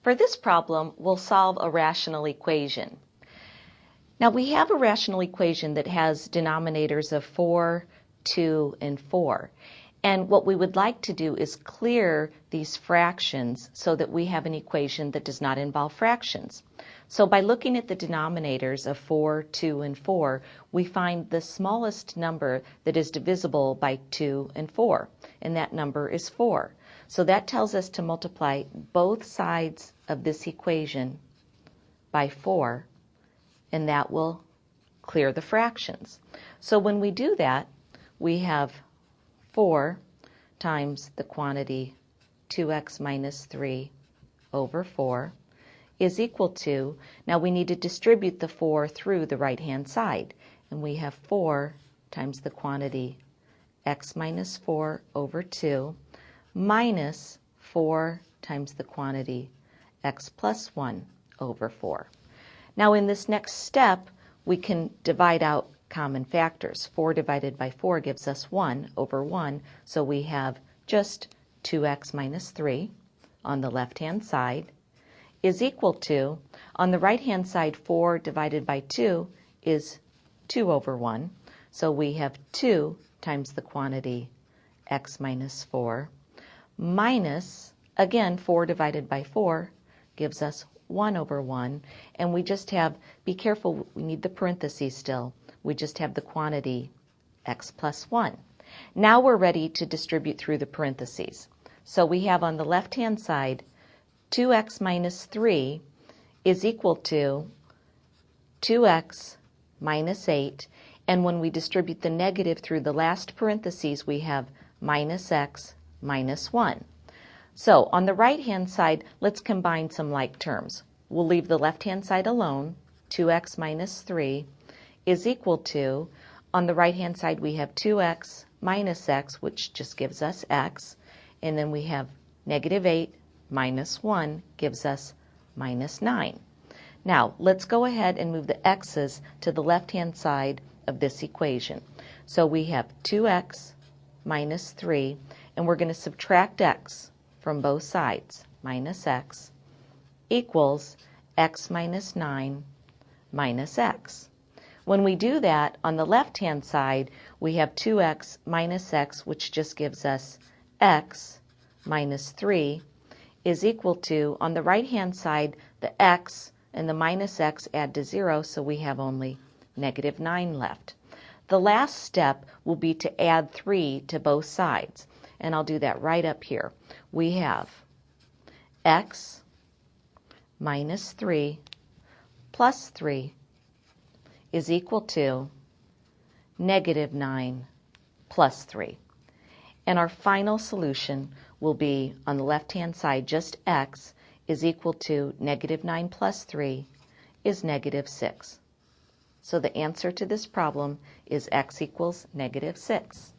For this problem, we'll solve a rational equation. Now we have a rational equation that has denominators of 4, 2, and 4. And what we would like to do is clear these fractions so that we have an equation that does not involve fractions. So by looking at the denominators of 4, 2, and 4, we find the smallest number that is divisible by 2 and 4, and that number is 4. So that tells us to multiply both sides of this equation by 4, and that will clear the fractions. So when we do that, we have 4 times the quantity 2x minus 3 over 4 is equal to, now we need to distribute the 4 through the right-hand side, and we have 4 times the quantity x minus 4 over 2 minus 4 times the quantity x plus 1 over 4. Now in this next step, we can divide out common factors. 4 divided by 4 gives us 1 over 1, so we have just 2x minus 3 on the left-hand side is equal to, on the right-hand side, 4 divided by 2 is 2 over 1, so we have 2 times the quantity x minus 4 minus, again, 4 divided by 4 gives us 1 over 1, and we just have, be careful, we need the parentheses still, we just have the quantity x plus 1. Now we're ready to distribute through the parentheses. So we have on the left-hand side 2x minus 3 is equal to 2x minus 8, and when we distribute the negative through the last parentheses, we have minus x minus 1. So on the right-hand side, let's combine some like terms. We'll leave the left-hand side alone. 2x minus 3 is equal to, on the right-hand side, we have 2x minus x, which just gives us x, and then we have negative 8 minus 1 gives us minus 9. Now, let's go ahead and move the x's to the left-hand side of this equation. So we have 2x minus 3, and we're going to subtract x from both sides. Minus x equals x minus 9 minus x. When we do that, on the left-hand side, we have 2x minus x, which just gives us x minus 3, is equal to, on the right-hand side, the x and the minus x add to 0, so we have only negative 9 left. The last step will be to add 3 to both sides, and I'll do that right up here. We have x minus 3 plus 3 is equal to negative 9 plus 3. And our final solution will be, on the left-hand side, just x is equal to negative 9 plus 3 is negative 6. So the answer to this problem is x equals negative 6.